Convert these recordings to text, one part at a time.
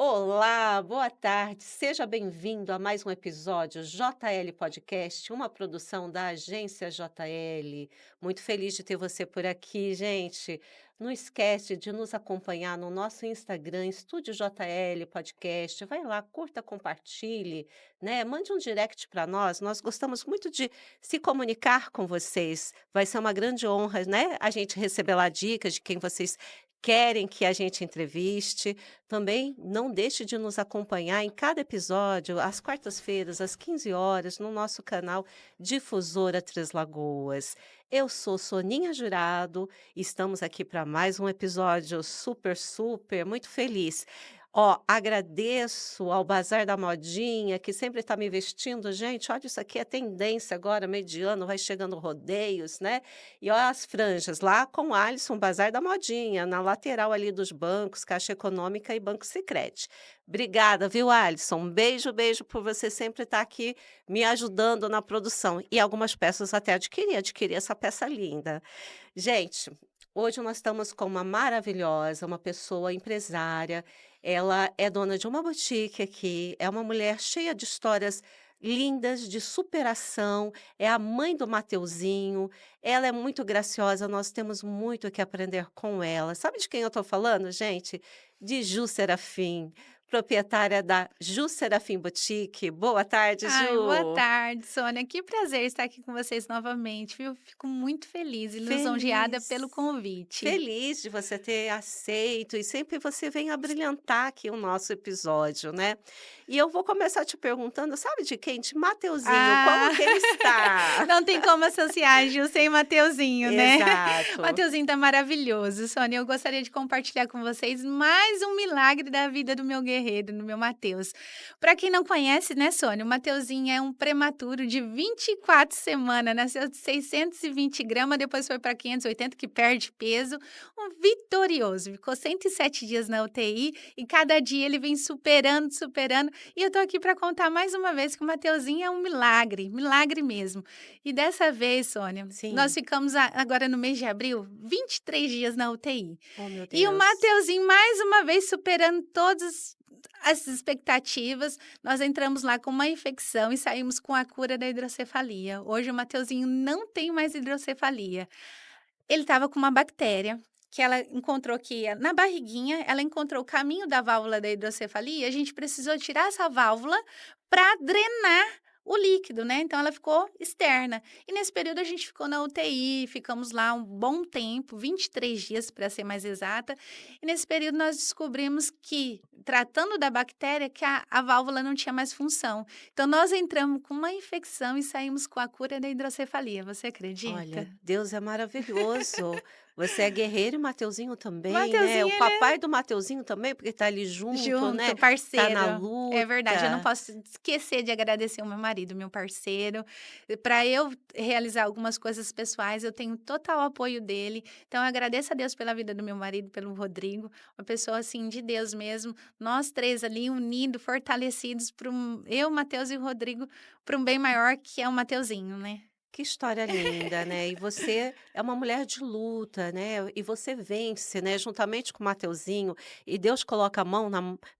Olá, boa tarde. Seja bem-vindo a mais um episódio JL Podcast, uma produção da agência JL. Muito feliz de ter você por aqui, gente. Não esquece de nos acompanhar no nosso Instagram, Estúdio JL Podcast. Vai lá, curta, compartilhe, né? Mande um direct para nós. Nós gostamos muito de se comunicar com vocês. Vai ser uma grande honra, né? A gente receber lá dicas de quem vocês querem que a gente entreviste. Também não deixe de nos acompanhar em cada episódio, às quartas-feiras, às 15 horas, no nosso canal Difusora Três Lagoas. Eu sou Soninha Jurado e estamos aqui para mais um episódio super, muito feliz. Ó, agradeço ao Bazar da Modinha, que sempre está me vestindo. Gente, olha, isso aqui é tendência agora, mediano, vai chegando rodeios, né? E olha as franjas, lá com o Alisson, Bazar da Modinha, na lateral ali dos bancos, Caixa Econômica e Banco Sicredi. Obrigada, viu, Alisson? Um beijo por você sempre estar aqui me ajudando na produção. E algumas peças até adquiri essa peça linda. Gente, hoje nós estamos com uma maravilhosa, uma pessoa empresária. Ela é dona de uma boutique aqui, é uma mulher cheia de histórias lindas, de superação, é a mãe do Mateuzinho, ela é muito graciosa, nós temos muito o que aprender com ela. Sabe de quem eu estou falando, gente? De Ju Serafim, proprietária da Ju Serafim Boutique. Boa tarde, Ai, boa Ju. tarde, Sônia. Que prazer estar aqui com vocês novamente, viu? Fico muito feliz e lisonjeada pelo Feliz. convite. Feliz de você ter aceito e sempre você vem abrilhantar aqui o nosso episódio, né. E eu vou começar te perguntando, sabe de quem? De Mateuzinho, como Ah, que ele está? não tem como associar Gil sem Mateuzinho, né? Exato. Mateuzinho tá maravilhoso, Sônia. Eu gostaria de compartilhar com vocês mais um milagre da vida do meu guerreiro, do meu Mateus. Para quem não conhece, né, Sônia, o Mateuzinho é um prematuro de 24 semanas, nasceu de 620 gramas, depois foi para 580, que perde peso, um vitorioso. Ficou 107 dias na UTI e cada dia ele vem superando. E eu tô aqui para contar mais uma vez que o Mateuzinho é um milagre, milagre mesmo. E dessa vez, Sônia, nós Sim. ficamos agora no mês de abril, 23 dias na UTI. Oh, meu E o Deus. Mateuzinho, mais uma vez, superando todas as expectativas, nós entramos lá com uma infecção e saímos com a cura da hidrocefalia. Hoje o Mateuzinho não tem mais hidrocefalia. Ele estava com uma bactéria que ela encontrou que na barriguinha, ela encontrou o caminho da válvula da hidrocefalia, a gente precisou tirar essa válvula para drenar o líquido, né, então ela ficou externa. E nesse período a gente ficou na UTI, ficamos lá um bom tempo, 23 dias para ser mais exata, e nesse período nós descobrimos que, tratando da bactéria, que a válvula não tinha mais função. Então nós entramos com uma infecção e saímos com a cura da hidrocefalia, você acredita? Olha, Deus é maravilhoso. Você é guerreiro e Mateuzinho também, né. O Mateuzinho, ele papai do Mateuzinho também, porque tá ali junto, né, junto, tá na parceiro. É verdade, eu não luta. posso esquecer de agradecer o meu marido, meu parceiro. Para eu realizar algumas coisas pessoais, eu tenho total apoio dele. Então eu agradeço a Deus pela vida do meu marido, pelo Rodrigo, uma pessoa, assim, de Deus mesmo. Nós 3 ali unidos, fortalecidos para eu, Mateus e o Rodrigo, para um bem maior que é o Mateuzinho, né. Que história linda, né. E você é uma mulher de luta, né, e você vence, né, juntamente com o Mateuzinho, e Deus coloca a mão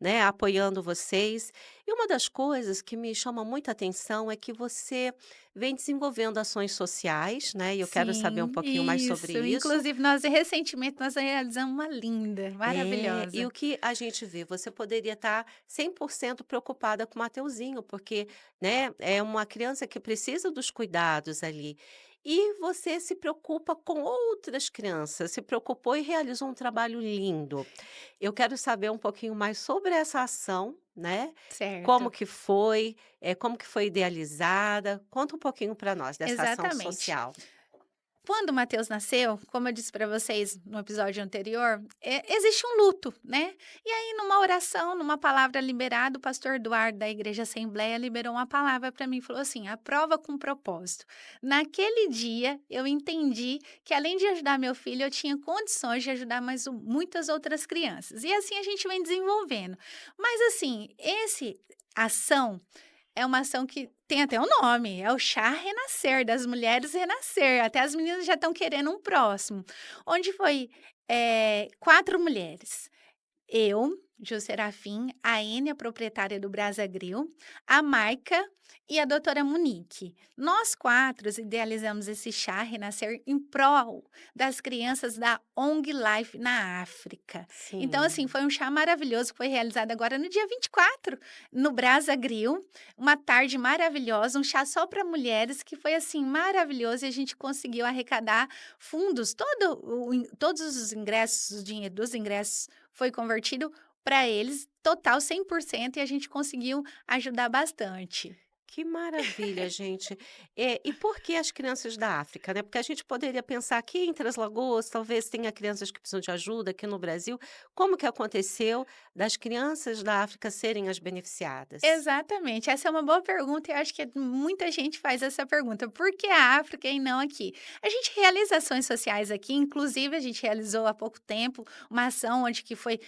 né, apoiando vocês. E uma das coisas que me chama muita atenção é que você vem desenvolvendo ações sociais, né, e eu quero saber um Sim, pouquinho mais sobre isso. isso. Inclusive nós recentemente nós realizamos uma linda, É, e maravilhosa. o que a gente vê, você poderia estar 100% preocupada com o Mateuzinho, porque, né, é uma criança que precisa dos cuidados ali. E você se preocupa com outras crianças, se preocupou e realizou um trabalho lindo. Eu quero saber um pouquinho mais sobre essa ação, né? Como Certo, que foi, como que foi idealizada? Conta um pouquinho para nós dessa ação exatamente. social. Quando o Matheus nasceu, como eu disse para vocês no episódio anterior, existe um luto, né? E aí, numa oração, numa palavra liberada, o pastor Eduardo da Igreja Assembleia liberou uma palavra para mim, falou assim: aprova com propósito. Naquele dia, eu entendi que além de ajudar meu filho, eu tinha condições de ajudar mais muitas outras crianças. E assim a gente vem desenvolvendo. Mas assim, esse ação é uma ação que tem até um nome, é o Chá Renascer, das mulheres renascer, até as meninas já estão querendo um próximo, onde foi, 4 mulheres, eu, Gil Serafim, a Ene, a proprietária do Brasa Grill, a Maica e a doutora Monique. Nós quatro idealizamos esse chá Renascer em prol das crianças da ONG Life na África. Então, assim, Sim. foi um chá maravilhoso que foi realizado agora no dia 24, no Brasa Grill. Uma tarde maravilhosa, um chá só para mulheres que foi, assim, maravilhoso e a gente conseguiu arrecadar fundos. Todos os ingressos, o dinheiro dos ingressos foi convertido para eles, total 100% e a gente conseguiu ajudar bastante. Que maravilha, gente. E por que as crianças da África, né? Porque a gente poderia pensar aqui em Três Lagoas, talvez tenha crianças que precisam de ajuda aqui no Brasil. Como que aconteceu das crianças da África serem as beneficiadas? Exatamente, essa é uma boa pergunta e eu acho que muita gente faz essa pergunta: "Por que a África e não aqui?". A gente realiza ações sociais aqui, inclusive a gente realizou há pouco tempo uma ação onde que foi,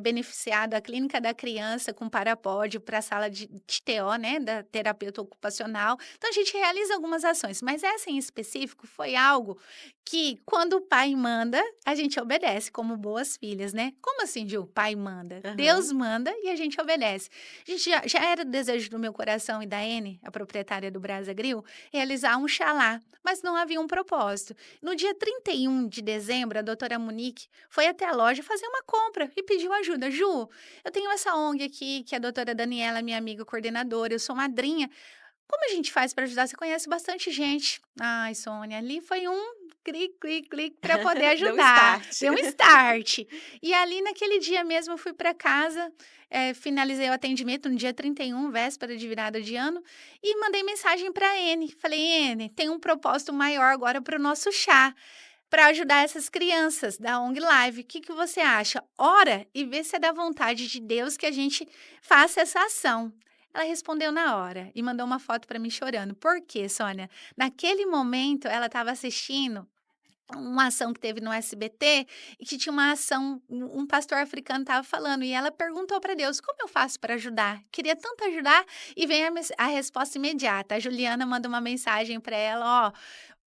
beneficiado a clínica da criança com parapódio para a sala de TO, né, da terapeuta ocupacional. Então a gente realiza algumas ações, mas essa em específico foi algo que quando o pai manda, a gente obedece como boas filhas, né. Como assim, Gil, pai manda? Deus Aham. manda e a gente obedece. Gente, já era desejo do meu coração e da Ene, a proprietária do Brasa Grill, realizar um xalá, mas não havia um propósito. No dia 31 de dezembro, a doutora Monique foi até a loja fazer uma compra e pediu ajuda. Ju, eu tenho essa ONG aqui, que a doutora Daniela, minha amiga coordenadora, eu sou madrinha. Como a gente faz para ajudar? Você conhece bastante gente. Ai, Sônia, ali foi um clique, clique, clique para poder Deu ajudar. start. Deu um start. E ali naquele dia mesmo eu fui para casa, finalizei o atendimento no dia 31, véspera de virada de ano, e mandei mensagem para a Ene. Falei, Ene, tem um propósito maior agora para o nosso chá, para ajudar essas crianças da ONG Live. O que que você acha? Ora e vê se é da vontade de Deus que a gente faça essa ação. Ela respondeu na hora e mandou uma foto para mim chorando. Por quê, Sônia? Naquele momento, ela estava assistindo uma ação que teve no SBT e que tinha uma ação, um pastor africano estava falando e ela perguntou para Deus: "Como eu faço para ajudar?". Queria tanto ajudar e vem a resposta imediata. A Juliana manda uma mensagem para ela: "Ó,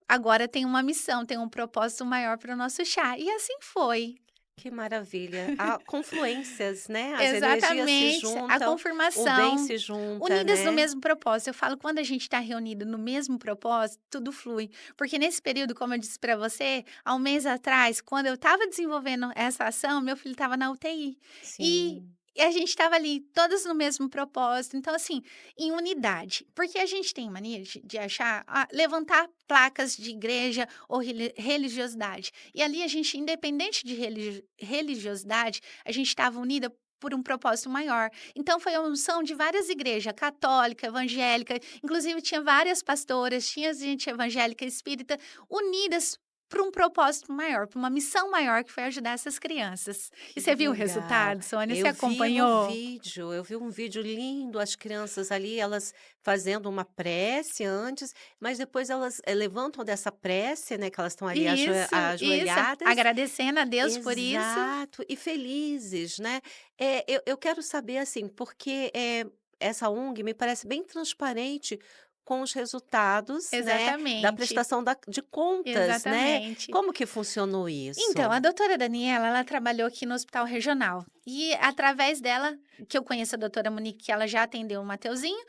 agora tem uma missão, tem um propósito maior para o nosso chá". E assim foi. Que maravilha. Há confluências, né? As energias se Exatamente, a juntam, o bem confirmação, se junta, unidas no né? mesmo propósito. Eu falo, quando a gente está reunido no mesmo propósito, tudo flui. Porque nesse período, como eu disse para você, há um mês atrás, quando eu estava desenvolvendo essa ação, meu filho estava na UTI. E Sim. e a gente estava ali, todas no mesmo propósito. Então, assim, em unidade. Porque a gente tem mania de achar, levantar placas de igreja ou religiosidade. E ali a gente, independente de religiosidade, a gente estava unida por um propósito maior. Então foi a unção de várias igrejas, católica, evangélica, inclusive tinha várias pastoras, tinha gente evangélica, espírita, unidas para um propósito maior, para uma missão maior que foi ajudar essas crianças. E Que você viu o legal. resultado, Sônia? Você Eu vi no acompanhou? vídeo, eu vi um vídeo lindo, as crianças ali, elas fazendo uma prece antes, mas depois elas, levantam dessa prece, né, que elas estão ali Isso, ajoelhadas. agradecendo a Deus por isso. Exato, e felizes, né. Eu quero saber, assim, porque, essa ONG me parece bem transparente com os resultados, né, da Exatamente, prestação de contas, né. exatamente. Como que funcionou Então, a isso? doutora Daniela, ela trabalhou aqui no hospital regional. E através dela, que eu conheço a doutora Monique, que ela já atendeu o Mateuzinho,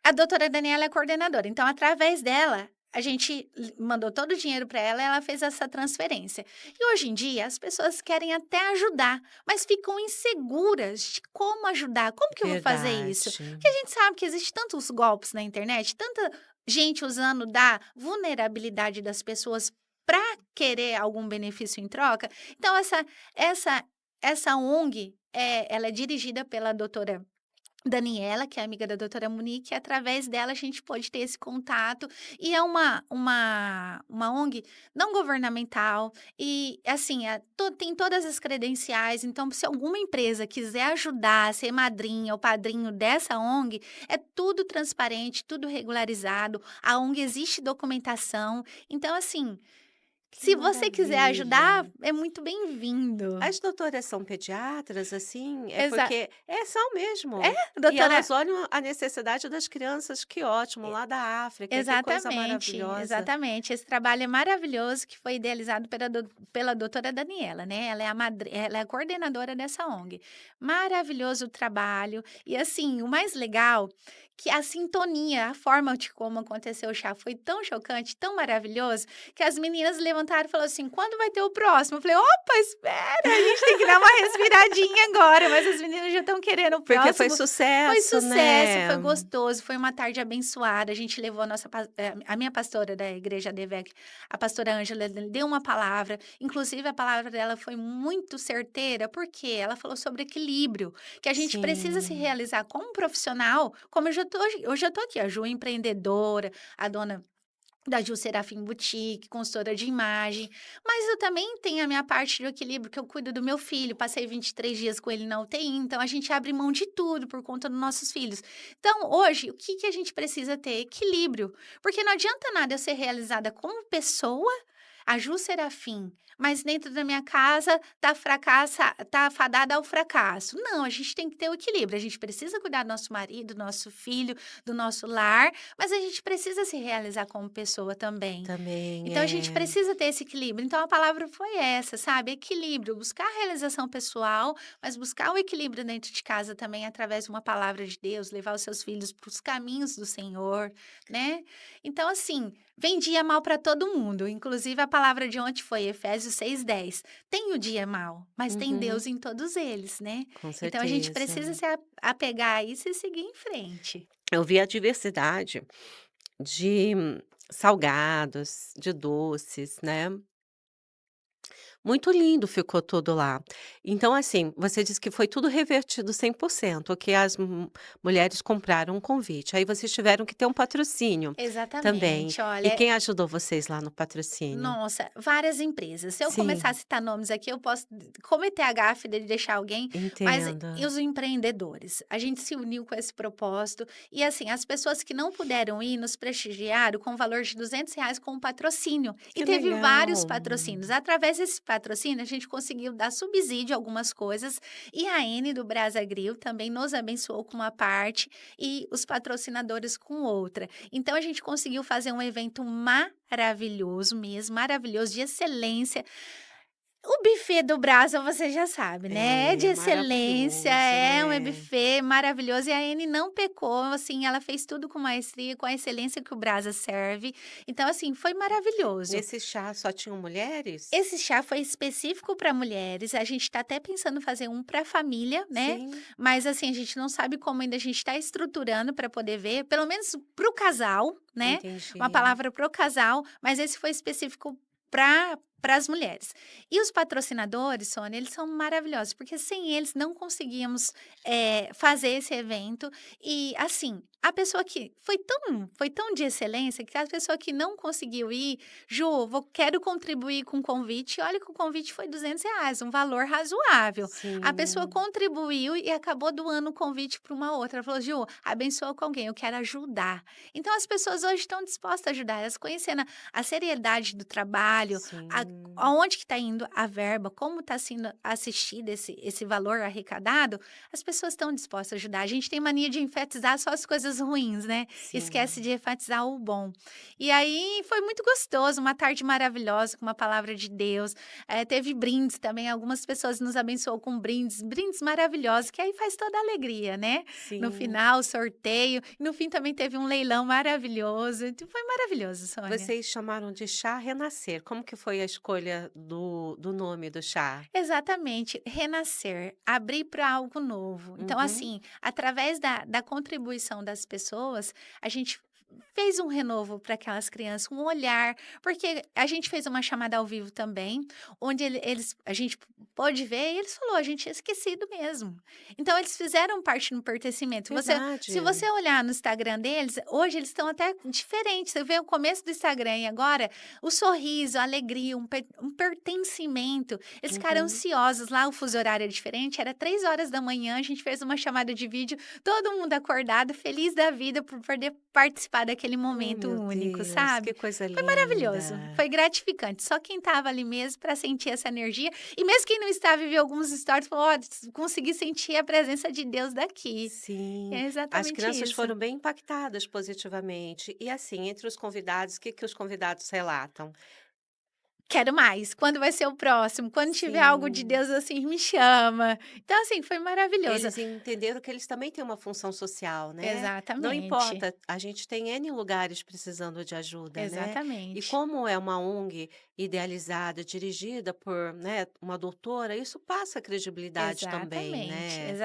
a doutora Daniela é coordenadora. Então, através dela, a gente mandou todo o dinheiro para ela e ela fez essa transferência. E hoje em dia, as pessoas querem até ajudar, mas ficam inseguras de como ajudar. Como que eu vou fazer isso? Verdade. Porque a gente sabe que existe tantos golpes na internet, tanta gente usando da vulnerabilidade das pessoas para querer algum benefício em troca. Então, essa, essa ONG, ela é dirigida pela doutora Daniela, que é amiga da doutora Monique, e através dela a gente pôde ter esse contato, e é uma ONG não governamental, e assim, tem todas as credenciais, então se alguma empresa quiser ajudar, ser madrinha ou padrinho dessa ONG, é tudo transparente, tudo regularizado, a ONG existe documentação, então assim, Que Se você quiser maravilha. ajudar, é muito bem-vindo. As doutoras são pediatras, assim? É Exa porque são É, mesmo. E doutora elas olham a necessidade das crianças, que ótimo, lá da África, que coisa exatamente, maravilhosa. exatamente. Esse trabalho é maravilhoso que foi idealizado pela doutora Daniela, né, ela é a coordenadora dessa ONG. Maravilhoso o trabalho e, assim, o mais legal, que a sintonia, a forma de como aconteceu o chá foi tão chocante, tão maravilhoso, que as meninas levantaram e falaram assim: "Quando vai ter o próximo?" Eu falei: "Opa, espera, a gente tem que dar uma respiradinha agora", mas as meninas já estão querendo o Porque foi próximo. Foi sucesso, sucesso, né. foi gostoso, foi uma tarde abençoada, a gente levou a minha pastora da igreja ADVEC, a pastora Ângela, deu uma palavra, inclusive a palavra dela foi muito certeira, porque ela falou sobre equilíbrio, que a gente precisa se Sim. realizar como profissional, como eu já tô aqui, a Ju empreendedora, a dona da Ju Serafim Boutique, consultora de imagem, mas eu também tenho a minha parte do equilíbrio, que eu cuido do meu filho, passei 23 dias com ele na UTI, então a gente abre mão de tudo por conta dos nossos filhos. Então, hoje, o que que a gente precisa ter? Equilíbrio, porque não adianta nada eu ser realizada como pessoa, a Ju Serafim, mas dentro da minha casa tá fadada ao fracasso. Não, a gente tem que ter o equilíbrio, a gente precisa cuidar do nosso marido, do nosso filho, do nosso lar, mas a gente precisa se realizar como pessoa também. Também Então a gente é. precisa ter esse equilíbrio. Então a palavra foi essa, sabe? Equilíbrio, buscar a realização pessoal, mas buscar o equilíbrio dentro de casa também através de uma palavra de Deus, levar os seus filhos para os caminhos do Senhor, né? Então, assim, vem dia mal para todo mundo. Inclusive, a palavra de ontem foi Efésios 6:10. Tem o dia mal, mas tem Uhum, Deus em todos eles, né? com Então a gente certeza. precisa se apegar a isso e seguir em frente. Eu vi a diversidade de salgados, de doces, né. Muito lindo ficou tudo lá. Então, assim, você disse que foi tudo revertido 100%, que as mulheres compraram um convite, aí vocês tiveram que ter um patrocínio também. Exatamente. E Olha, quem ajudou vocês lá no patrocínio? nossa, várias empresas. Se eu começar a Sim, citar nomes aqui, eu posso cometer a gafe de deixar alguém, mas e entendo. os empreendedores? A gente se uniu com esse propósito e, assim, as pessoas que não puderam ir nos prestigiaram com o valor de R$ 200 com um patrocínio. E Que teve vários legal. patrocínios. Através desse patrocínio, a gente conseguiu dar subsídio a algumas coisas e a N do Brasa Grill também nos abençoou com uma parte e os patrocinadores com outra. Então, a gente conseguiu fazer um evento maravilhoso mesmo, maravilhoso, de excelência. O buffet do Brasa você já sabe, né, é de É, excelência, maravilhoso, é um é. buffet maravilhoso e a Anne não pecou, assim, ela fez tudo com maestria, com a excelência que o Brasa serve. Então, assim, foi maravilhoso. Nesse chá só tinham mulheres? Esse chá foi específico para mulheres, a gente está até pensando em fazer um para família, né, Sim, mas, assim, a gente não sabe como ainda, a gente está estruturando para poder ver, pelo menos para o casal, né, uma entendi. palavra para o casal, mas esse foi específico para as mulheres. E os patrocinadores, Sônia, eles são maravilhosos, porque sem eles não conseguíamos, fazer esse evento. E, assim, a pessoa que foi tão de excelência que a pessoa que não conseguiu ir: "Ju, quero contribuir com o convite", e olha que o convite foi R$ 200, um valor razoável. A pessoa Sim, contribuiu e acabou doando o convite para uma outra. Ela falou: "Ju, abençoa com alguém, eu quero ajudar". Então as pessoas hoje estão dispostas a ajudar, elas conhecendo a seriedade do trabalho, sim. aonde que está indo a verba, como está sendo assistido esse valor arrecadado, as pessoas estão dispostas a ajudar. A gente tem mania de enfatizar só as coisas ruins, né, esquece Sim. de enfatizar o bom. E aí foi muito gostoso, uma tarde maravilhosa com uma palavra de Deus, teve brindes também, algumas pessoas nos abençoou com brindes, brindes maravilhosos, que aí faz toda a alegria, né. No Sim. final, sorteio, e no fim também teve um leilão maravilhoso, então foi maravilhoso, Sônia. Vocês chamaram de chá renascer. Como que foi a escolha do nome do chá? Exatamente, renascer, abrir para algo novo. Então, Uhum. assim, através da contribuição das pessoas, a gente fez um renovo para aquelas crianças, um olhar, porque a gente fez uma chamada ao vivo também, onde a gente pôde ver e eles falou, a gente tinha esquecido mesmo. Então, eles fizeram parte no pertencimento. Se Verdade. você olhar no Instagram deles, hoje eles estão até diferentes. Você vê o começo do Instagram e agora o sorriso, a alegria, um pertencimento. Eles ficaram Uhum. ansiosos lá, o fuso horário é diferente, era 3 horas da manhã, a gente fez uma chamada de vídeo, todo mundo acordado, feliz da vida por poder participar participar daquele Oh, momento meu único, Deus, sabe? que coisa Foi maravilhoso, linda. foi gratificante. Só quem estava ali mesmo para sentir essa energia. E mesmo quem não estava e viu alguns stories, falou: "Ó, consegui sentir a presença de Deus daqui". Sim, É as exatamente crianças isso. foram bem impactadas positivamente. E assim, entre os convidados, o que que os convidados relatam? Quero mais. Quando vai ser o próximo? Quando tiver algo de Sim. Deus, assim, me chama. Então, assim, foi maravilhoso. Eles entenderam que eles também têm uma função social, né. Não Exatamente, importa, a gente tem N lugares precisando de ajuda, né. E exatamente, como é uma ONG idealizada, dirigida por, né, uma doutora, isso passa credibilidade também, exatamente, né.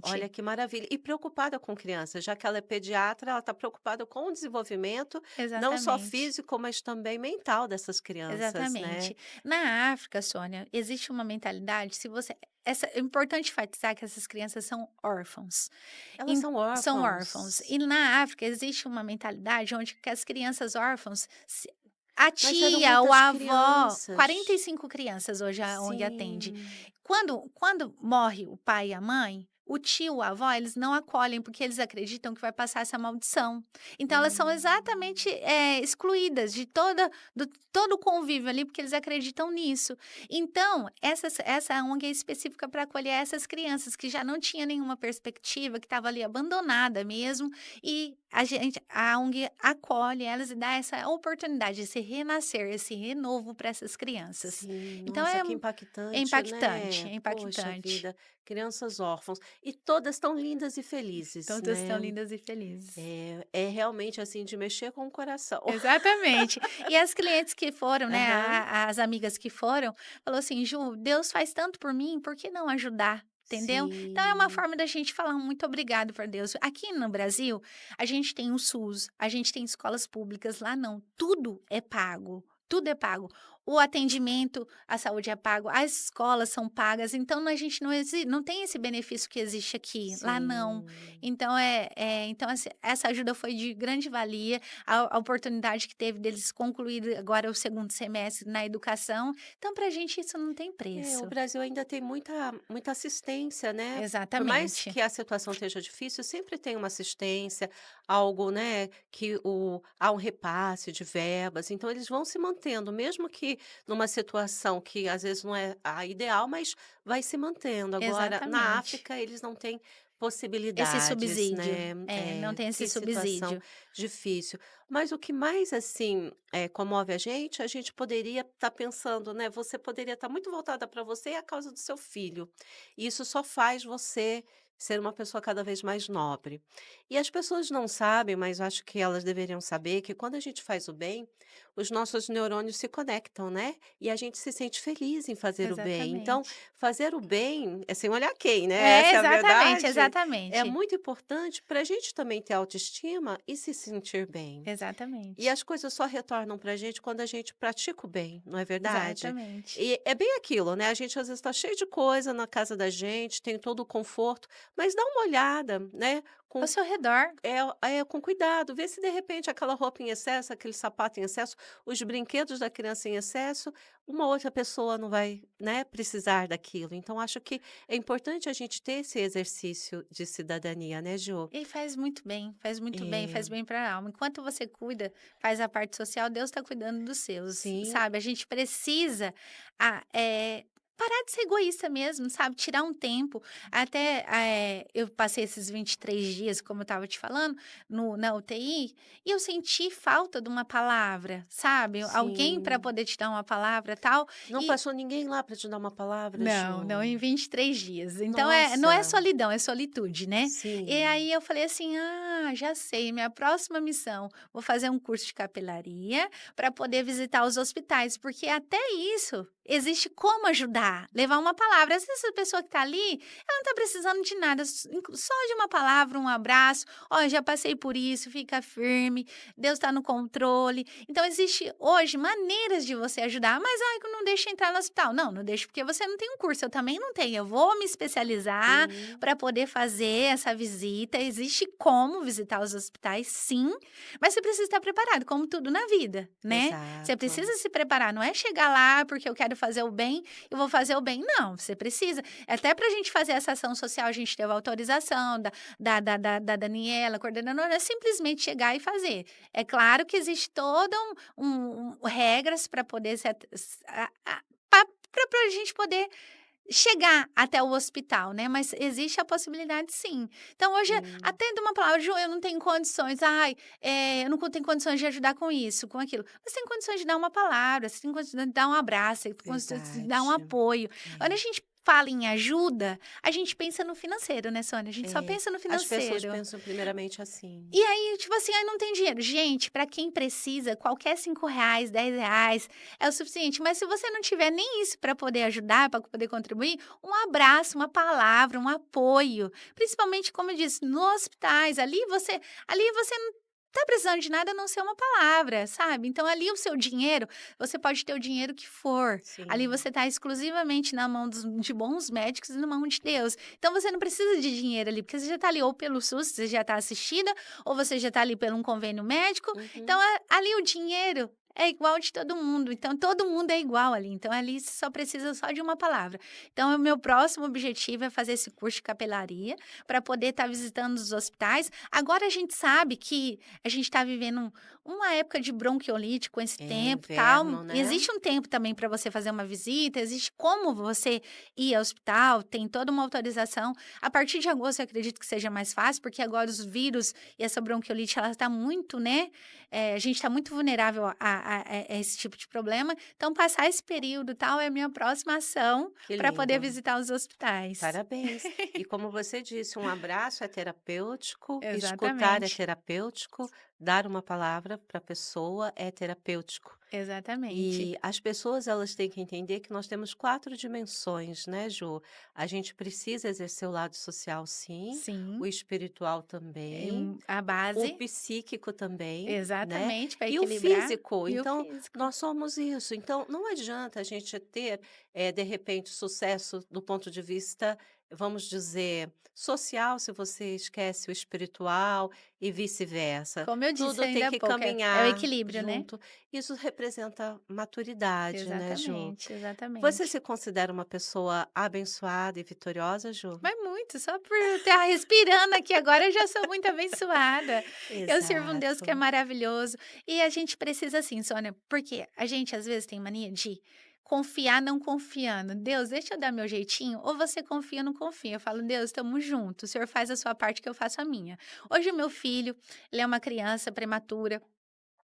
Olha exatamente, que maravilha. E preocupada com crianças, já que ela é pediatra, ela está preocupada com o desenvolvimento, não só exatamente. físico, mas também mental dessas crianças, né. Exatamente. Na África, Sônia, existe uma mentalidade, se você é importante enfatizar que essas crianças são órfãos. Elas são São órfãos. órfãos, E na África existe uma mentalidade onde que as crianças órfãos, a mas eram tia ou muitas a avó, crianças. 45 crianças hoje a ONG atende. Sim. Quando morre o pai e a mãe, o tio, a avó, eles não acolhem, porque eles acreditam que vai passar essa maldição. Então elas são exatamente, Hum. excluídas de todo o convívio ali, porque eles acreditam nisso. Então, essa ONG é específica para acolher essas crianças que já não tinha nenhuma perspectiva, que estava ali abandonada mesmo, e a ONG acolhe elas e dá essa oportunidade, esse renascer, esse renovo para essas crianças. Sim, Então nossa, é que é impactante, impactante, né. é Poxa impactante. vida, crianças órfãos e todas tão lindas e felizes, Todas tão né. lindas e felizes. É realmente, assim, de mexer com o coração. Exatamente. E as clientes que foram, né, Aham, as amigas que foram, falou assim: "Ju, Deus faz tanto por mim, por que não ajudar?", entendeu? Então é uma sim. forma da gente falar um muito obrigado para Deus. Aqui no Brasil, a gente tem o SUS, a gente tem escolas públicas, lá não, tudo é pago, tudo é pago. O atendimento, a saúde é pago, as escolas são pagas, então a gente não tem esse benefício que existe aqui, lá não. Sim. Então então essa ajuda foi de grande valia, a oportunidade que teve deles concluir agora o segundo semestre na educação, então para a gente isso não tem É, o preço. Brasil ainda tem muita assistência, né. Por mais Exatamente, que a situação esteja difícil, sempre tem uma assistência, algo, né, que há um repasse de verbas, então eles vão se mantendo, mesmo que numa situação que às vezes não é a ideal, mas vai se mantendo. Agora, na exatamente. África, eles não têm Esse possibilidades, subsídio, né. não tem esse Que situação subsídio. difícil. Mas o que mais, assim, comove a gente poderia estar pensando, né, você poderia estar muito voltada para você e a causa do seu filho. E isso só faz você ser uma pessoa cada vez mais nobre. E as pessoas não sabem, mas eu acho que elas deveriam saber que quando a gente faz o bem, os nossos neurônios se conectam, né, e a gente se sente feliz em fazer o bem. Então, Exatamente. fazer o bem é sem olhar quem, né, É, essa é a exatamente, verdade. É exatamente. muito importante para a gente também ter autoestima e se sentir bem. E Exatamente. as coisas só retornam para a gente quando a gente pratica o bem, não é verdade? Exatamente. E é bem aquilo, né, a gente às vezes está cheio de coisa na casa da gente, tem todo o conforto, mas dá uma olhada, né, Ao com seu redor. com cuidado, vê se de repente aquela roupa em excesso, aquele sapato em excesso, os brinquedos da criança em excesso, uma outra pessoa não vai, né, precisar daquilo. Então acho que é importante a gente ter esse exercício de cidadania, né, Jô? E faz muito bem, faz muito bem, É, faz bem para a alma. Enquanto você cuida, faz a parte social, Deus está cuidando dos seus, sim. sabe? A gente precisa, parar de ser egoísta mesmo, sabe? Tirar um tempo. Até eu passei esses 23 dias, como eu estava te falando, na UTI, e eu senti falta de uma palavra, sabe? Alguém para Sim. poder te dar uma palavra tal. Não passou ninguém lá para te dar uma palavra, Não, não, Jô? em 23 dias. Então não é Nossa, solidão, é solitude, né. E sim. aí eu falei assim: "Ah, já sei, minha próxima missão, vou fazer um curso de capelaria para poder visitar os hospitais", porque até isso existe como ajudar, levar uma palavra. Às vezes a pessoa que está ali, ela não está precisando de nada, só de uma palavra, um abraço: "Ó, já passei por isso, fica firme, Deus está no controle". Então existe hoje maneiras de você ajudar, mas: "Ai, que não deixa entrar no hospital". Não, não deixa porque você não tem um curso, eu também não tenho. Eu vou me especializar Sim, para poder fazer essa visita. Existe como visitar os hospitais, sim, mas você precisa estar preparado, como tudo na vida, né. Você exato. precisa se preparar, não é chegar lá porque eu quero fazer o bem, eu vou fazer o bem. Não, você precisa. Até para a gente fazer essa ação social, a gente teve a autorização da Daniela, coordenadora, é simplesmente chegar e fazer. É claro que existe todo regras para poder para a gente poder chegar até o hospital, né, mas existe a possibilidade sim. Então hoje, Sim, até de uma palavra: "Ju, eu não tenho condições, ai, eu não tenho condições de ajudar com isso, com aquilo", você tem condições de dar uma palavra, você tem condições de dar um abraço, você tem condições de dar um verdade. apoio. Quando a É. gente fala em ajuda, a gente pensa no financeiro, né, Sônia, a gente só É, pensa no as pessoas financeiro. pensam primeiramente assim. E aí, tipo assim: "Ai, não tem dinheiro". Gente, para quem precisa, qualquer R$ 5, R$ 10 é o suficiente, mas se você não tiver nem isso para poder ajudar, para poder contribuir, um abraço, uma palavra, um apoio, principalmente, como eu disse, nos hospitais, ali você não tá precisando de nada a não ser uma palavra, sabe. Então ali o seu dinheiro, você pode ter o dinheiro que for, ali Sim. você está exclusivamente na mão de bons médicos e na mão de Deus. Então você não precisa de dinheiro ali, porque você já está ali ou pelo SUS, você já está assistida, ou você já está ali pelo um convênio médico, então Uhum. ali o dinheiro é igual de todo mundo, então todo mundo é igual ali, então ali você só precisa só de uma palavra. Então o meu próximo objetivo é fazer esse curso de capelaria, para poder estar visitando os hospitais. Agora a gente sabe que a gente está vivendo uma época de bronquiolite com esse É tempo, tal. inverno, né. Existe um tempo também para você fazer uma visita, existe como você ir ao hospital, tem toda uma autorização. A partir de agosto, eu acredito que seja mais fácil, porque agora os vírus e essa bronquiolite, ela está muito, né? A gente está muito vulnerável a esse tipo de problema. Então, passar esse período tal é a minha próxima ação Que para poder lindo. visitar os hospitais. Parabéns. E como você disse, um abraço é terapêutico, escutar é Exatamente, terapêutico, dar uma palavra para a pessoa é terapêutico. exatamente. E as pessoas elas têm que entender que nós temos 4 dimensões, né, Ju. A gente precisa exercer o lado social sim, o Sim, espiritual também, a o base, psíquico também, né, exatamente, para e o equilibrar, físico. e o Então, físico. nós somos isso. Então, não adianta a gente ter, de repente, sucesso do ponto de vista, vamos dizer, social, se você esquece o espiritual e vice-versa. Como eu disse Tudo tem ainda há que pouco, é o caminhar equilíbrio, né? junto. Isso representa maturidade, né, Ju? Exatamente, Você exatamente. se considera uma pessoa abençoada e vitoriosa, Ju? Mas muito, só por eu estar respirando aqui agora eu já sou muito abençoada. Eu sirvo um Deus que é Exato. maravilhoso. E a gente precisa assim, Sônia, porque a gente às vezes tem mania de confiar não confiando. Deus, deixa eu dar meu jeitinho, ou você confia ou não confia. Eu falo, Deus, estamos juntos, o Senhor faz a sua parte que eu faço a minha. Hoje o meu filho, ele é uma criança prematura,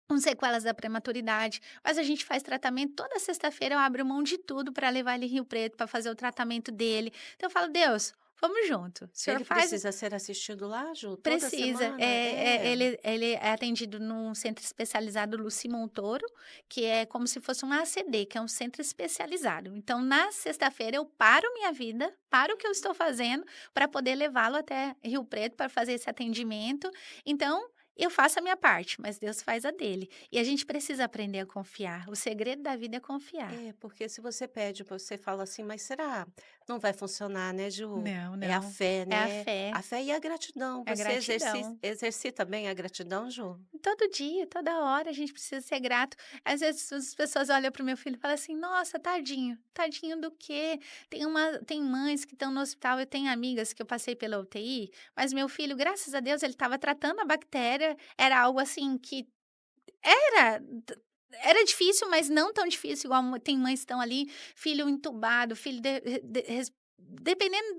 com sequelas da prematuridade, mas a gente faz tratamento toda sexta-feira, eu abro mão de tudo para levar ele em Rio Preto para fazer o tratamento dele. Então eu falo: "Deus, vamos junto, o senhor Ele faz". precisa ser assistido lá, Ju, toda Precisa, semana? É. ele é atendido num centro especializado Luci Montoro, que é como se fosse um ACD, que é um centro especializado. Então na sexta-feira eu paro minha vida, paro o que eu estou fazendo, para poder levá-lo até Rio Preto para fazer esse atendimento. Então, eu faço a minha parte, mas Deus faz a dele. E a gente precisa aprender a confiar, o segredo da vida é confiar. É, porque se você pede, você fala assim: "Mas será? Não vai funcionar, né, Ju?" Não, É a não, fé, é a né, fé, a fé e a gratidão. é a Você gratidão. exercita bem a gratidão, Ju? Todo dia, toda hora a gente precisa ser grato. Às vezes as pessoas olham para o meu filho e falam assim: "Nossa, tadinho". Tadinho do quê? Tem mães que estão no hospital, eu tenho amigas que eu passei pela UTI, mas meu filho, graças a Deus, ele estava tratando a bactéria, era algo assim que era era difícil, mas não tão difícil igual tem mães que estão ali, filho entubado, filho dependendo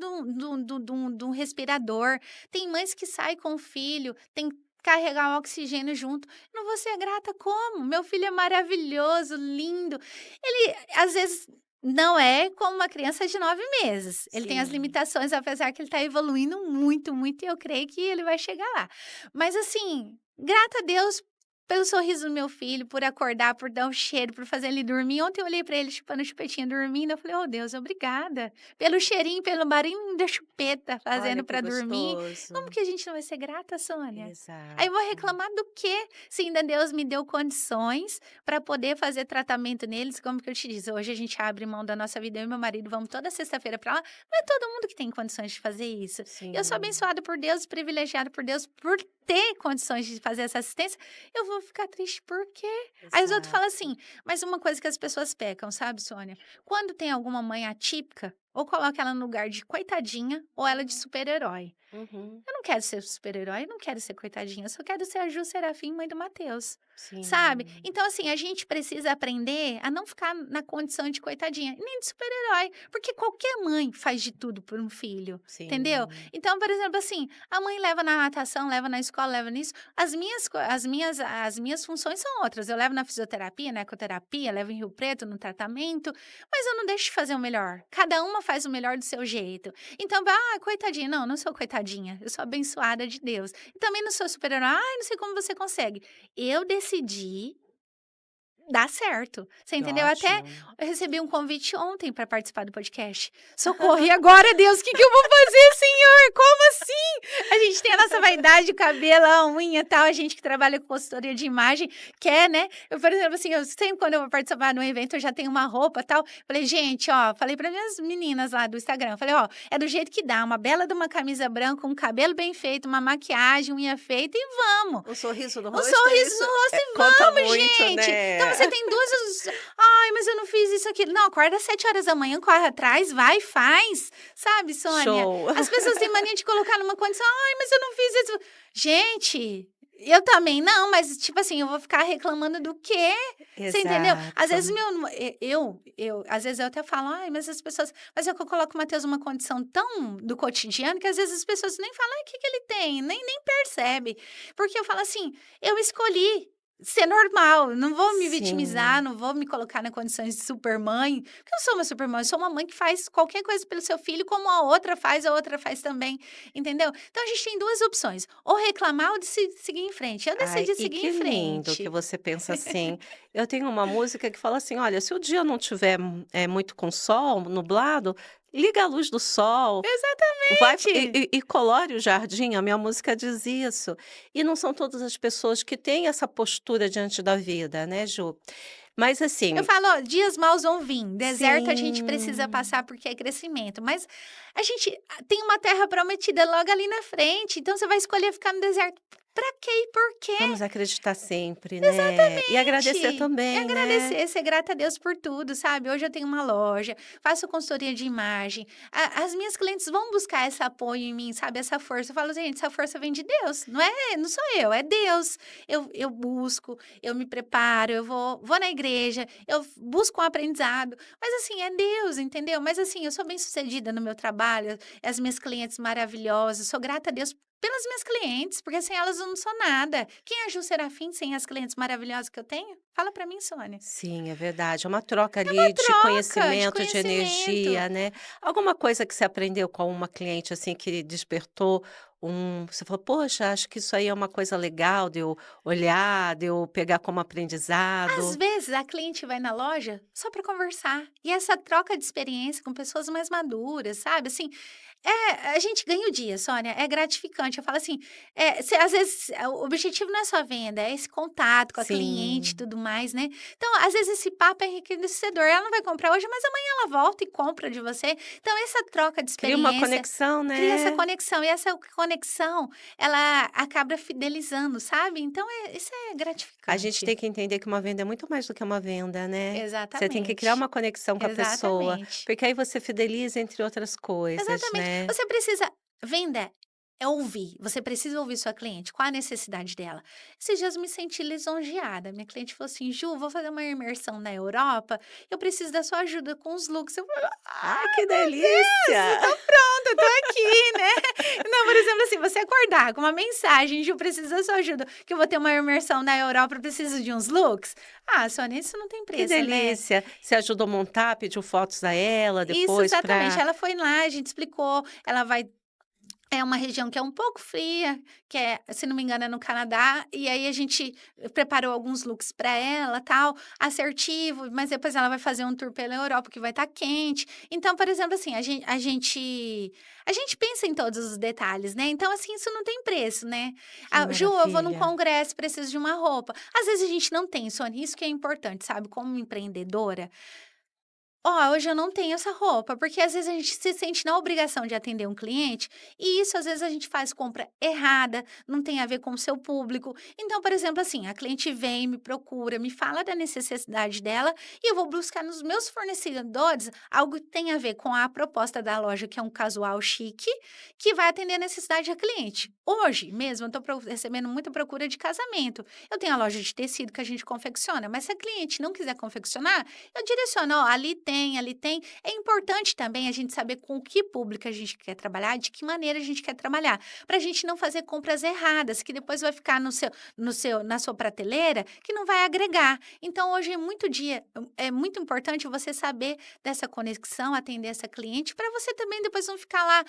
do respirador. Tem mães que saem com o filho, tem que carregar o oxigênio junto. Eu não vou ser grata como? Meu filho é maravilhoso, lindo. Ele, às vezes, não é como uma criança de 9 meses. Ele tem as Sim. limitações, apesar que ele está evoluindo muito, muito, e eu creio que ele vai chegar lá. Mas assim, grata a Deus pelo sorriso do meu filho, por acordar, por dar o cheiro, por fazer ele dormir. Ontem eu olhei pra ele chupando chupetinha dormindo, eu falei: "Oh Deus, obrigada pelo cheirinho, pelo barulhinho da chupeta Olha fazendo que pra dormir". gostoso. Como que a gente não vai ser grata, Sônia? Aí eu vou Exato. reclamar do quê? Se ainda Deus me deu condições para poder fazer tratamento neles, como que eu te disse, hoje a gente abre mão da nossa vida, eu e meu marido vamos toda sexta-feira pra lá, não é todo mundo que tem condições de fazer isso. E eu sou Sim. abençoada por Deus, privilegiada por Deus por ter condições de fazer essa assistência, eu vou vou ficar triste por quê? Aí os outros falam Exato. assim, mas uma coisa que as pessoas pecam, sabe, Sônia? Quando tem alguma mãe atípica, ou coloca ela no lugar de coitadinha, ou ela de Uhum, super-herói. uhum. Eu não quero ser super-herói, não quero ser coitadinha, eu só quero ser a Ju Serafim, mãe do Matheus, sabe? Sim, Então, assim, a gente precisa aprender a não ficar na condição de coitadinha, e nem de super-herói, porque qualquer mãe faz de tudo por um filho, entendeu? sim. Então, por exemplo, assim, a mãe leva na natação, leva na escola, leva nisso, as minhas funções são outras, eu levo na fisioterapia, na ecoterapia, levo em Rio Preto no tratamento, mas eu não deixo de fazer o melhor, cada uma faz o melhor do seu jeito. Então, coitadinha. Não, não sou coitadinha. Eu sou abençoada de Deus. E também não sou super-herói. Ai, não sei como você consegue. Eu decidi dar certo. Você entendeu? Até Ótimo. eu recebi um convite ontem para participar do podcast. Socorro, e agora, Deus, o que que eu vou fazer, Senhor? Como assim? A gente tem a nossa vaidade, o cabelo, a unha e tal. A gente que trabalha com consultoria de imagem quer, né? Eu, por exemplo, assim, eu sempre quando eu vou participar de um evento, eu já tenho uma roupa e tal. Falei, gente, ó, falei para minhas meninas lá do Instagram. Falei, ó, é do jeito que dá, uma bela de uma camisa branca, um cabelo bem feito, uma maquiagem, unha feita e vamos. Um sorriso no Um rosto, sorriso isso no rosto e conta vamos, muito, gente. Então né. você tem duas. Ai, mas eu não fiz isso aqui. Não, acorda às 7 horas da manhã, corre atrás, vai, faz. Sabe, Sônia? Show. As pessoas têm mania de colocar numa condição. Ai, mas eu não fiz isso. Gente, eu também não, mas tipo assim, eu vou ficar reclamando do quê? Você entendeu? Às Exato. vezes às vezes eu até falo, ai, mas as pessoas, mas é que eu coloco o Matheus numa condição tão do cotidiano que às vezes as pessoas nem falam, ai, o que que ele tem? Nem percebe. Porque eu falo assim, eu escolhi ser normal, não vou me vitimizar, Sim. não vou me colocar na condições de supermãe, porque eu sou uma supermãe, eu sou uma mãe que faz qualquer coisa pelo seu filho, como a outra faz também, entendeu? Então a gente tem 2 opções, ou reclamar ou seguir em frente. Eu Ai, decidi e seguir em que lindo que frente. você pensa assim. Eu tenho uma música que fala assim: "Olha, se o dia não tiver, muito com sol, nublado, liga a luz do sol, vai Exatamente. e colore o jardim", a minha música diz isso. E não são todas as pessoas que têm essa postura diante da vida, né, Ju. Mas Eu assim falo: "Ó, dias maus vão vir, deserto a gente precisa sim. passar porque é crescimento, mas a gente tem uma terra prometida logo ali na frente, então você vai escolher ficar no deserto pra quê e por quê?" Vamos acreditar sempre, né. E agradecer Gente, e também, né. agradecer, ser grata a Deus por tudo, sabe. Hoje eu tenho uma loja, faço consultoria de imagem, a as minhas clientes vão buscar esse apoio em mim, sabe, essa força. Eu falo: "Gente, essa força vem de Deus, não sou eu, é Deus". Eu busco, eu me preparo, eu vou na igreja, eu busco um aprendizado, mas assim, é Deus, entendeu. Mas assim, eu sou bem-sucedida no meu trabalho, as minhas clientes maravilhosas, sou grata a Deus pelas minhas clientes, porque sem elas eu não sou nada. Quem é a Ju Serafim sem as clientes maravilhosas que eu tenho? Fala pra mim, Sônia. Sim, é verdade. É uma troca É uma ali de troca de conhecimento, de conhecimento. energia, né. Alguma coisa que você aprendeu com uma cliente, assim, que despertou você falou: "Poxa, acho que isso aí é uma coisa legal de eu olhar, de eu pegar como Às aprendizado". vezes, a cliente vai na loja só para conversar, e essa troca de experiência com pessoas mais maduras, sabe, assim, a gente ganha o dia, Sônia, é gratificante. Eu falo assim, às vezes, o objetivo não é só a venda, é esse contato com a cliente e Sim, tudo mais, né. Então, às vezes, esse papo é enriquecedor, ela não vai comprar hoje, mas amanhã ela volta e compra de você. Então, essa troca de cria uma experiência conexão, cria essa né. conexão, e essa conexão, ela acaba fidelizando, sabe. Então, isso é A gente gratificante. tem que entender que uma venda é muito mais do que uma venda, né. Você tem que criar Exatamente, uma conexão com a pessoa, exatamente, porque aí você fideliza entre outras coisas, exatamente. né. Você precisa venda é ouvir, você precisa ouvir sua cliente, qual a necessidade dela. Esses dias eu me senti lisonjeada, minha cliente falou assim: "Ju, vou fazer uma imersão na Europa, eu preciso da sua ajuda com os looks". Eu falei: Ai, "Ai, que meu Deus, delícia! então pronto, eu tô aqui, né". Não, por exemplo, assim, você acordar com uma mensagem: "Ju, preciso da sua ajuda, que eu vou ter uma imersão na Europa, eu preciso de uns looks". Ah, Sônia, isso não tem Que preço, né. delícia. Você ajudou a montar, pediu fotos a ela Isso, depois exatamente. para Ela foi lá, a gente explicou, ela vai é uma região que é um pouco fria, que é, se não me engano, é no Canadá, e aí a gente preparou alguns looks para ela, tal, assertivo, mas depois ela vai fazer um tour pela Europa que vai estar quente. Então, por exemplo, assim, a gente pensa em todos os detalhes, né, então, assim, isso não tem preço, né. Que "Ah, Ju, eu vou num maravilha. congresso, preciso de uma roupa". Às vezes a gente não tem, Sônia, isso que é importante, sabe, como empreendedora, Ó, hoje eu não tenho essa roupa, porque às vezes a gente se sente na obrigação de atender um cliente, e isso às vezes a gente faz compra errada, não tem a ver com o seu público. Então, por exemplo, assim, a cliente vem, me procura, me fala da necessidade dela, e eu vou buscar nos meus fornecedores algo que tem a ver com a proposta da loja, que é um casual chique, que vai atender a necessidade da cliente. Hoje mesmo, eu estou recebendo muita procura de casamento. Eu tenho a loja de tecido que a gente confecciona, mas se a cliente não quiser confeccionar, eu direciono, ó, ali tem, ali tem. É importante também a gente saber com que público a gente quer trabalhar, de que maneira a gente quer trabalhar, para a gente não fazer compras erradas, que depois vai ficar na sua prateleira, que não vai agregar. Então, hoje é muito importante você saber dessa conexão, atender essa cliente, para você também depois não ficar lá,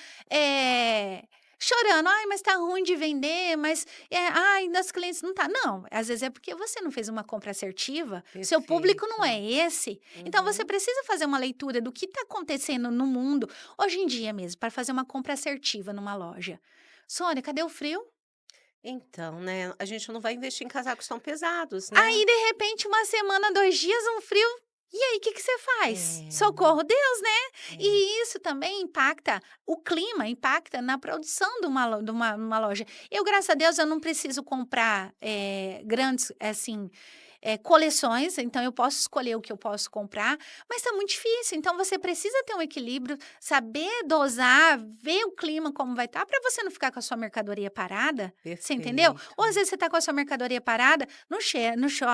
chorando, ai, mas tá ruim de vender, mas ai, das clientes não tá. Não, às vezes é porque você não fez uma compra assertiva, seu público não Perfeito. é esse. Então você Uhum. precisa fazer uma leitura do que está acontecendo no mundo hoje em dia mesmo, para fazer uma compra assertiva numa loja. Sônia, cadê o frio? Então, né, a gente não vai investir em casacos tão pesados, né. Aí, de repente, uma semana, 2 dias, um frio. E aí, o que que você faz? É, Socorro, Deus, né? é. E isso também impacta o clima, impacta na produção de uma loja. Eu, graças a Deus, eu não preciso comprar, grandes, assim, coleções, então eu posso escolher o que eu posso comprar, mas está muito difícil. Então você precisa ter um equilíbrio, saber dosar, ver o clima como vai estar, para você não ficar com a sua mercadoria parada, você entendeu? Ou às Perfeito. vezes você está com a sua mercadoria parada, no che no sho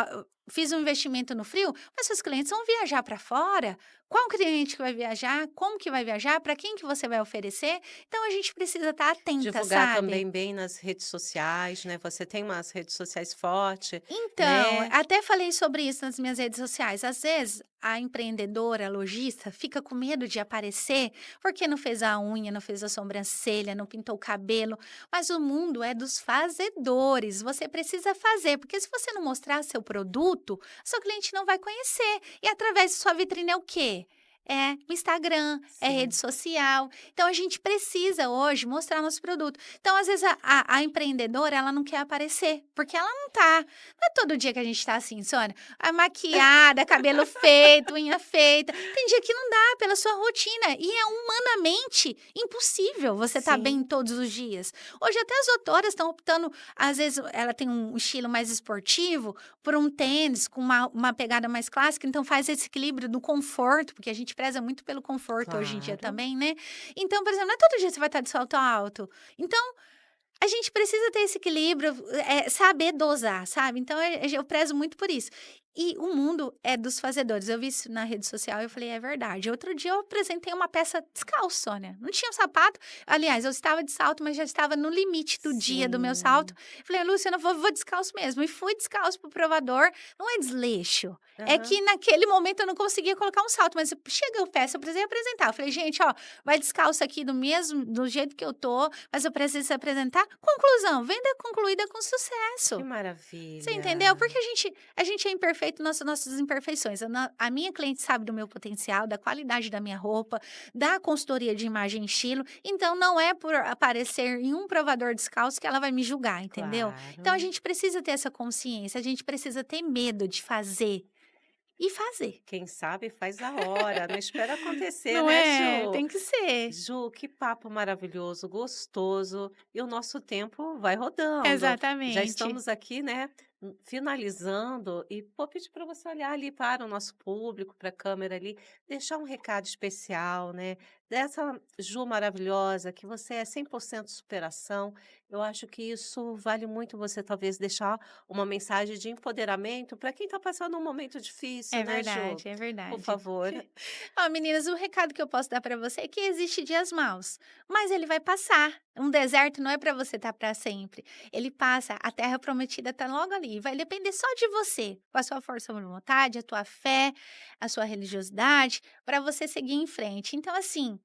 fiz um investimento no frio, mas seus clientes vão viajar para fora. Qual cliente que vai viajar? Como que vai viajar? Para quem que você vai oferecer? Então a gente precisa estar atenta, Divulgar sabe? também bem nas redes sociais, né, você tem umas redes sociais forte, Então, né. até falei sobre isso nas minhas redes sociais. Às vezes, a empreendedora, a lojista, fica com medo de aparecer porque não fez a unha, não fez a sobrancelha, não pintou o cabelo. Mas o mundo é dos fazedores. Você precisa fazer, porque se você não mostrar seu produto, seu cliente não vai conhecer. E através de sua vitrine é o quê? É o Instagram, é rede Sim. social. Então, a gente precisa hoje mostrar nosso produto. Então, às vezes, a empreendedora, ela não quer aparecer, porque ela não tá. Não é todo dia que a gente tá assim, Sônia, maquiada, cabelo feito, unha feita. Tem dia que não dá pela sua rotina. E é humanamente impossível você estar bem Sim, todos os dias. Hoje, até as autoras estão optando, às vezes, ela tem um estilo mais esportivo, por um tênis com uma pegada mais clássica, então faz esse equilíbrio do conforto, porque a gente preza muito pelo conforto hoje em dia claro. também, né. Então, por exemplo, não é todo dia você vai estar de salto alto. Então, a gente precisa ter esse equilíbrio, saber dosar, sabe. Então, eu prezo muito por isso. E o mundo é dos fazedores. Eu vi isso na rede social e eu falei: "É verdade". Outro dia eu apresentei uma peça descalço, Sônia, não tinha um sapato, aliás, eu estava de salto, mas já estava no limite do dia do meu salto. Sim. Falei: "Lúcia, eu vou descalço mesmo", e fui descalço para o provador. Não é desleixo, é que Aham. naquele momento eu não conseguia colocar um salto, mas chega o peça, eu precisei apresentar. Eu falei: "Gente, ó, vai descalço aqui do jeito que eu tô, mas eu preciso se apresentar". Conclusão, venda concluída com Que sucesso. Você entendeu? maravilha. Porque a gente é imperfeito nas nossas imperfeições. A minha cliente sabe do meu potencial, da qualidade da minha roupa, da consultoria de imagem e estilo, então não é por aparecer em um provador descalço que ela vai me julgar, entendeu? Então a Claro. gente precisa ter essa consciência, a gente precisa ter medo de fazer e fazer. Quem sabe faz a hora, não espera acontecer, Não né, é? Ju? Tem que ser. Ju, que papo maravilhoso, gostoso, e o nosso tempo vai rodando. Já Exatamente. estamos aqui, né, finalizando e vou pedir para você olhar ali para o nosso público, para a câmera ali, deixar um recado especial, né, dessa Ju maravilhosa, que você é 100% superação. Eu acho que isso vale muito você talvez deixar uma mensagem de empoderamento para quem está passando um momento difícil, É né, Ju? verdade, é Por verdade. favor. Ó, meninas, o recado que eu posso dar para você é que existe dias maus, mas ele vai passar. Um deserto não é para você estar para sempre. Ele passa, a terra prometida está logo ali. Vai depender só de você, com a sua força de vontade, a tua fé, a sua religiosidade, para você seguir em frente. Então, assim,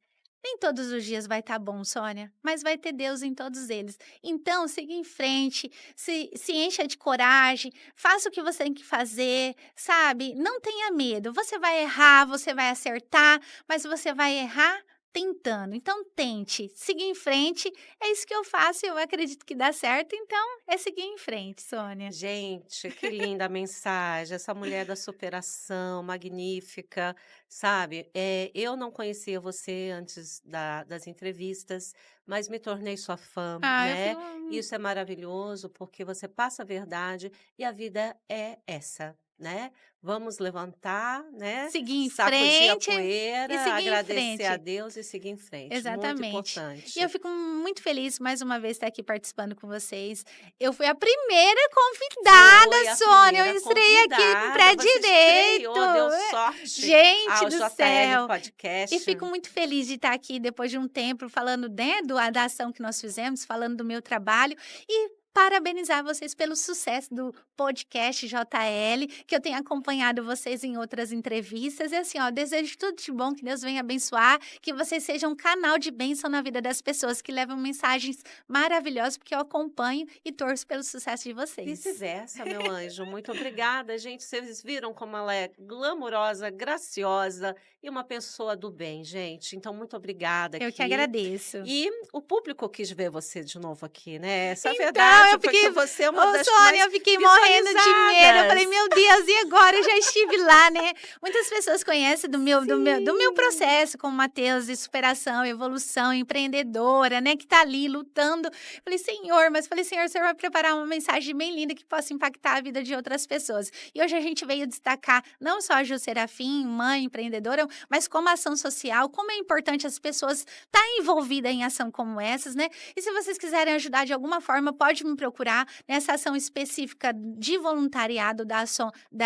nem todos os dias vai estar bom, Sônia, mas vai ter Deus em todos eles. Então, siga em frente, se encha de coragem, faça o que você tem que fazer, sabe? Não tenha medo. Você vai errar, você vai acertar, mas você vai errar tentando. Então tente, siga em frente, é isso que eu faço e eu acredito que dá certo, então é seguir em frente, Sônia. Gente, que linda a mensagem, essa mulher da superação, magnífica, sabe. Eu não conhecia você antes das entrevistas, mas me tornei sua fã, Ah, eu né. fico Isso é maravilhoso, porque você passa a verdade e a vida é essa, né. Vamos levantar, né, seguir em sacudir a frente e poeira, seguir em agradecer a frente. Deus e seguir em frente, muito Exatamente. E eu importante. fico muito feliz mais uma vez estar aqui participando com vocês. Eu fui a primeira convidada, Foi a Sônia, eu primeira estreiei aqui com o pé convidada, você direito. estreou, deu sorte Gente ao do JL céu! E Podcast. fico muito feliz de estar aqui depois de um tempo falando, né, da ação que nós fizemos, falando do meu trabalho e parabenizar vocês pelo sucesso do podcast JL, que eu tenho acompanhado vocês em outras entrevistas. E assim, ó, desejo tudo de bom, que Deus venha abençoar, que vocês sejam um canal de bênção na vida das pessoas, que levam mensagens maravilhosas, porque eu acompanho e torço pelo sucesso de vocês. Vice-versa, meu anjo, muito obrigada, gente, vocês viram como ela é glamurosa, graciosa e uma pessoa do bem, gente, então muito obrigada Eu que aqui. agradeço. E o público quis ver você de novo aqui, né, essa é a Então, verdade, eu porque fiquei você é uma ô das Sônia, mais eu fiquei morrendo de medo, eu falei: visualizadas. "Meu Deus, e agora?" Eu já estive lá, né. Muitas pessoas conhecem do meu Sim. processo com o Matheus de superação, evolução, empreendedora, né, que tá ali lutando. Falei: "Senhor", mas falei: "Senhor, o Senhor vai preparar uma mensagem bem linda que possa impactar a vida de outras pessoas". E hoje a gente veio destacar não só a Ju Serafim, mãe empreendedora, mas como ação social, como é importante as pessoas estar envolvida em ação como essas, né. E se vocês quiserem ajudar de alguma forma, pode me procurar nessa ação específica de voluntariado da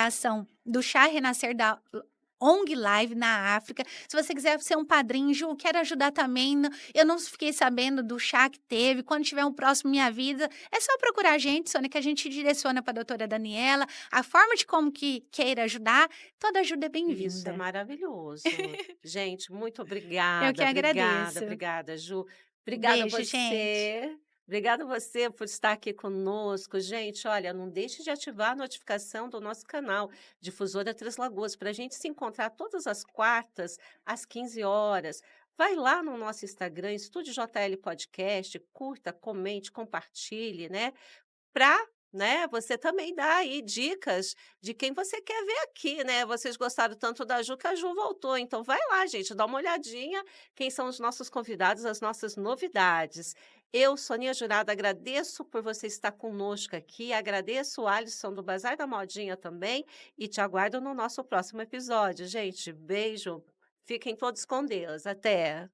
ação do Chá Renascer da ONG Live na África. Se você quiser ser um padrinho, Ju, quero ajudar também. Eu não fiquei sabendo do chá que teve. Quando tiver um próximo Minha Vida, é só procurar a gente, Sônia, que a gente direciona para a doutora Daniela. A forma de como que queira ajudar, toda ajuda é Isso é bem-vinda. maravilhoso. Gente, muito Eu que obrigada, obrigada, agradeço. obrigada, Ju. Obrigada a Beijo, gente. você. Obrigada a você por estar aqui conosco. Gente, olha, não deixe de ativar a notificação do nosso canal Difusora Três Lagoas para a gente se encontrar todas as quartas, às 15 horas. Vai lá no nosso Instagram, Estúdio JL Podcast, curta, comente, compartilhe, né? Para, né, você também dar aí dicas de quem você quer ver aqui, né. Vocês gostaram tanto da Ju, que a Ju voltou, então vai lá, gente, dá uma olhadinha quem são os nossos convidados, as nossas novidades. Eu, Sonia Jurado, agradeço por você estar conosco aqui, agradeço o Alisson do Bazar da Modinha também, e te aguardo no nosso próximo episódio. Gente, beijo, fiquem todos com Deus, até.